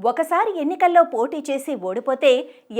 ఒకసారి ఎన్నికల్లో పోటీ చేసి ఓడిపోతే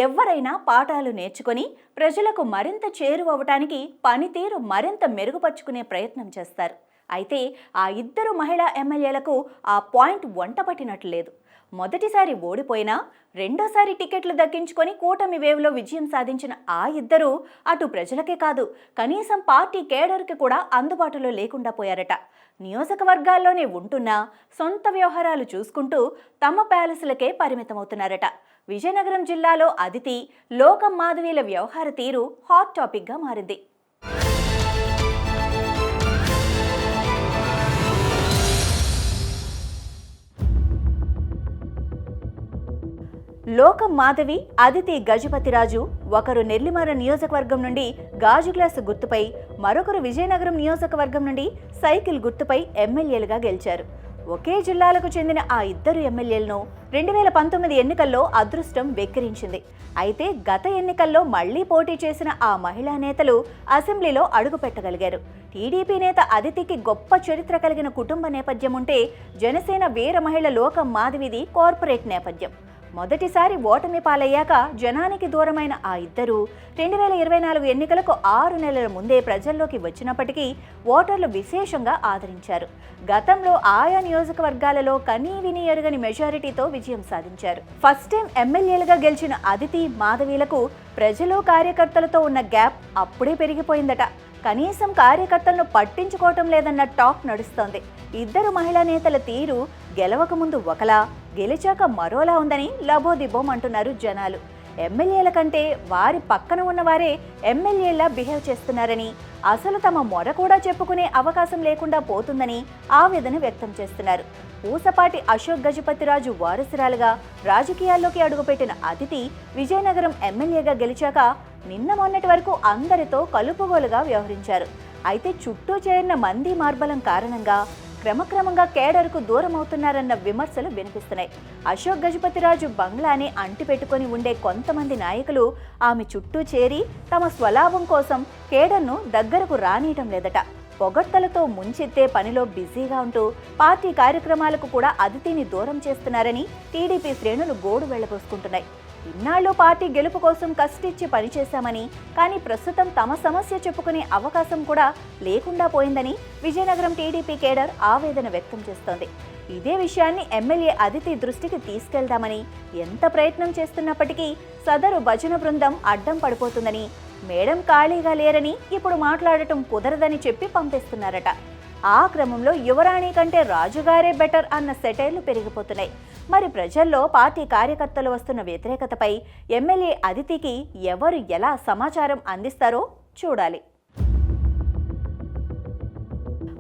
ఎవ్వరైనా పాఠాలు నేర్చుకొని ప్రజలకు మరింత చేరువవటానికి పనితీరు మరింత మెరుగుపరుచుకునే ప్రయత్నం చేస్తారు. అయితే ఆ ఇద్దరు మహిళా ఎమ్మెల్యేలకు ఆ పాయింట్ వంటపట్టినట్లు లేదు. మొదటిసారి ఓడిపోయినా రెండోసారి టికెట్లు దక్కించుకొని కూటమి వేవ్లో విజయం సాధించిన ఆ ఇద్దరు అటు ప్రజలకే కాదు, కనీసం పార్టీ కేడర్కి కూడా అందుబాటులో లేకుండా పోయారట. నియోజకవర్గాల్లోనే ఉంటున్నా సొంత వ్యవహారాలు చూసుకుంటూ తమ ప్యాలెస్లకే పరిమితమవుతున్నారట. విజయనగరం జిల్లాలో అదితి, లోకం మాధవీల వ్యవహార తీరు హాట్ టాపిక్గా మారింది. లోకం మాధవి, అదితి గజపతిరాజు ఒకరు నెల్లిమర నియోజకవర్గం నుండి గాజు గ్లాసు గుర్తుపై, మరొకరు విజయనగరం నియోజకవర్గం నుండి సైకిల్ గుర్తుపై ఎమ్మెల్యేలుగా గెలిచారు. ఒకే జిల్లాలకు చెందిన ఆ ఇద్దరు ఎమ్మెల్యేలను 2019 ఎన్నికల్లో అదృష్టం వెక్కిరించింది. అయితే గత ఎన్నికల్లో మళ్లీ పోటీ చేసిన ఆ మహిళా నేతలు అసెంబ్లీలో అడుగుపెట్టగలిగారు. టీడీపీ నేత అదితికి గొప్ప చరిత్ర కలిగిన కుటుంబ నేపథ్యం ఉంటే, జనసేన వీర మహిళ లోకం మాధవిది కార్పొరేట్ నేపథ్యం. మొదటిసారి ఓటమి పాలయ్యాక జనానికి దూరమైన ఆ ఇద్దరు 2024 ఎన్నికలకు 6 నెలల ముందే ప్రజల్లోకి వచ్చినప్పటికీ ఓటర్లు విశేషంగా ఆదరించారు. గతంలో ఆయా నియోజకవర్గాలలో కనీవిని ఎరుగని మెజారిటీతో విజయం సాధించారు. ఫస్ట్ టైం ఎమ్మెల్యేలుగా గెలిచిన అదితి, మాధవీలకు ప్రజలు కార్యకర్తలతో ఉన్న గ్యాప్ అప్పుడే పెరిగిపోయిందట. కనీసం కార్యకర్తలను పట్టించుకోవటం లేదన్న టాక్ నడుస్తోంది. ఇద్దరు మహిళా నేతల తీరు గెలవక ముందు ఒకలా, గెలిచాక మరోలా ఉందని లబోదిబోం అంటున్నారు జనాలు. ఎమ్మెల్యేల కంటే వారి పక్కన ఉన్నవారే ఎమ్మెల్యేలా బిహేవ్ చేస్తున్నారని, అసలు తమ మొర కూడా చెప్పుకునే అవకాశం లేకుండా పోతుందని ఆవేదన వ్యక్తం చేస్తున్నారు. పూసపాటి అశోక్ గజపతిరాజు వారసురాలుగా రాజకీయాల్లోకి అడుగుపెట్టిన అదితి విజయనగరం ఎమ్మెల్యేగా గెలిచాక నిన్న మొన్నటి వరకు అందరితో కలుపుగోలుగా వ్యవహరించారు. అయితే చుట్టూ చేరిన మంది మార్బలం కారణంగా క్రమక్రమంగా కేడర్కు దూరం అవుతున్నారన్న విమర్శలు వినిపిస్తున్నాయి. అశోక్ గజపతిరాజు బంగ్లాని అంటిపెట్టుకుని ఉండే కొంతమంది నాయకులు ఆమె చుట్టూ చేరి తమ స్వలాభం కోసం కేడర్ను దగ్గరకు రానియటం లేదట. పొగడ్తలతో ముంచెత్తే పనిలో బిజీగా ఉంటూ పార్టీ కార్యక్రమాలకు కూడా అదితిని దూరం చేస్తున్నారని టీడీపీ శ్రేణులు గోడు వెళ్లబోసుకుంటున్నాయి. ఇన్నాళ్ళు పార్టీ గెలుపు కోసం కష్టించి పనిచేశామని, కానీ ప్రస్తుతం తమ సమస్య చెప్పుకునే అవకాశం కూడా లేకుండా పోయిందని విజయనగరం టీడీపీ కేడర్ ఆవేదన వ్యక్తం చేస్తోంది. ఇదే విషయాన్ని ఎమ్మెల్యే అదితి దృష్టికి తీసుకెళ్దామని ఎంత ప్రయత్నం చేస్తున్నప్పటికీ సదరు భజన బృందం అడ్డం పడిపోతుందని, మేడం ఖాళీగా లేరని ఇప్పుడు మాట్లాడటం కుదరదని చెప్పి పంపిస్తున్నారట. ఆ క్రమంలో యువరాణి కంటే రాజుగారే బెటర్ అన్న సెటైర్లు పెరిగిపోతున్నాయి. మరి ప్రజల్లో పార్టీ కార్యకర్తలు వస్తున్న వ్యతిరేకతపై ఎమ్మెల్యే అదితికి ఎవరు ఎలా సమాచారం అందిస్తారో చూడాలి.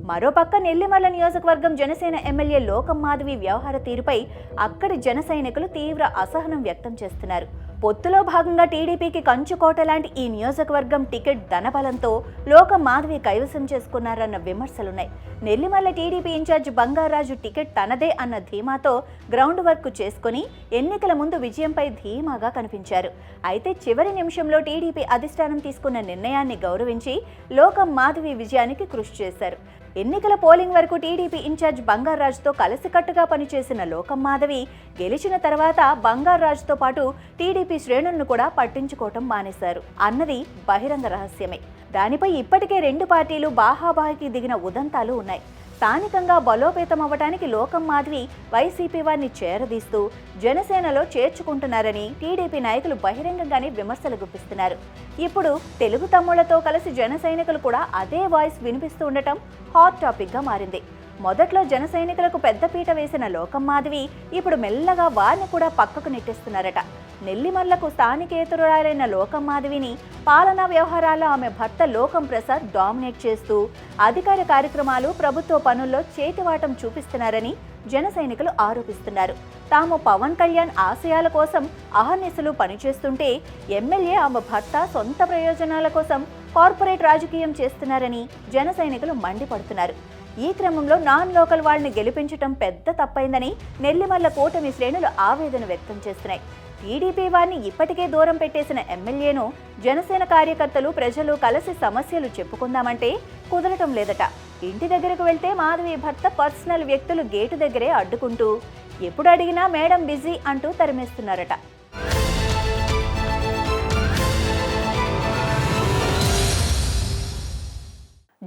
మరోపక్క నెల్లిమర్ల నియోజకవర్గం జనసేన ఎమ్మెల్యే లోకం మాధవి వ్యవహార తీరుపై అక్కడి జన సైనికులు తీవ్ర అసహనం వ్యక్తం చేస్తున్నారు. పొత్తులో భాగంగా టీడీపీకి కంచుకోట లాంటి ఈ నియోజకవర్గం టికెట్ ధనబలంతో లోకం మాధవి కైవసం చేసుకున్నారన్న విమర్శలున్నాయి. Nellimarla TDP in charge Bangaraju ticket తనదే అన్న ధీమాతో గ్రౌండ్ వర్క్ చేసుకుని ఎన్నికల ముందు విజయంపై ధీమాగా కనిపించారు. అయితే చివరి నిమిషంలో టీడీపీ అధిష్టానం తీసుకున్న నిర్ణయాన్ని గౌరవించి లోకం మాధవి విజయానికి కృషి చేశారు. ఎన్నికల పోలింగ్ వరకు టీడీపీ ఇన్ఛార్జ్ బంగారాజుతో కలిసికట్టుగా పనిచేసిన లోకం మాధవి గెలిచిన తర్వాత బంగారాజుతో పాటు టీడీపీ శ్రేణులను కూడా పట్టించుకోవటం మానేశారు అన్నది బహిరంగ రహస్యమే. దానిపై ఇప్పటికే రెండు పార్టీలు బాహాబాహికి దిగిన ఉదంతాలు ఉన్నాయి. స్థానికంగా బలోపేతం అవ్వడానికి లోకం మాధవి వైసీపీ వారిని చేరదీస్తూ జనసేనలో చేర్చుకుంటున్నారని టీడీపీ నాయకులు బహిరంగంగానే విమర్శలు గుప్పిస్తున్నారు. ఇప్పుడు తెలుగు తమ్ముళ్లతో కలిసి జన సైనికులు కూడా అదే వాయిస్ వినిపిస్తూ ఉండటం హాట్ టాపిక్గా మారింది. మొదట్లో జన సైనికులకు పెద్దపీట వేసిన లోకం మాధవి ఇప్పుడు మెల్లగా వారిని కూడా పక్కకు నెట్టేస్తున్నారట. నెల్లిమర్లకు స్థానికేతరురాలైన లోకం మాధవిని పాలనా వ్యవహారాల్లో ఆమె భర్త లోకం ప్రసాద్ డామినేట్ చేస్తూ అధికార కార్యక్రమాలు, ప్రభుత్వ పనుల్లో చేతివాటం చూపిస్తున్నారని జన సైనికులు ఆరోపిస్తున్నారు. తాము పవన్ కళ్యాణ్ ఆశయాల కోసం అహర్నిశలు పనిచేస్తుంటే ఎమ్మెల్యే ఆమె భర్త సొంత ప్రయోజనాల కోసం కార్పొరేట్ రాజకీయం చేస్తున్నారని జన సైనికులు మండిపడుతున్నారు. ఈ క్రమంలో నాన్ లోకల్ వాళ్లని గెలిపించడం పెద్ద తప్పైందని నెల్లిమర్ల కూటమి శ్రేణులు ఆవేదన వ్యక్తం చేస్తున్నాయి. టీడీపీ వారిని ఇప్పటికే దూరం పెట్టేసిన ఎమ్మెల్యేను జనసేన కార్యకర్తలు, ప్రజలు కలిసి సమస్యలు చెప్పుకుందామంటే కుదరటం లేదట. ఇంటి దగ్గరకు వెళ్తే మాధవి భర్త పర్సనల్ వ్యక్తులు గేటు దగ్గరే అడ్డుకుంటూ ఎప్పుడు అడిగినా మేడం బిజీ అంటూ తరిమేస్తున్నారట.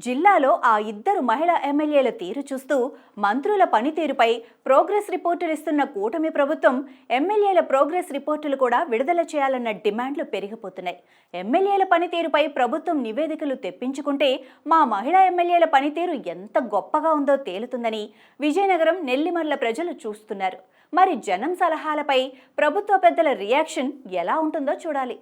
జిల్లాలో ఆ ఇద్దరు మహిళా ఎమ్మెల్యేల తీరు చూస్తూ మంత్రుల పనితీరుపై ప్రోగ్రెస్ రిపోర్టులు ఇస్తున్న కూటమి ప్రభుత్వం ఎమ్మెల్యేల ప్రోగ్రెస్ రిపోర్టులు కూడా విడుదల చేయాలన్న డిమాండ్లు పెరిగిపోతున్నాయి. ఎమ్మెల్యేల పనితీరుపై ప్రభుత్వం నివేదికలు తెప్పించుకుంటే మా మహిళా ఎమ్మెల్యేల పనితీరు ఎంత గొప్పగా ఉందో తేలుతుందని విజయనగరం, నెల్లిమర్ల ప్రజలు చూస్తున్నారు. మరి జనం సలహాలపై ప్రభుత్వ పెద్దల రియాక్షన్ ఎలా ఉంటుందో చూడాలి.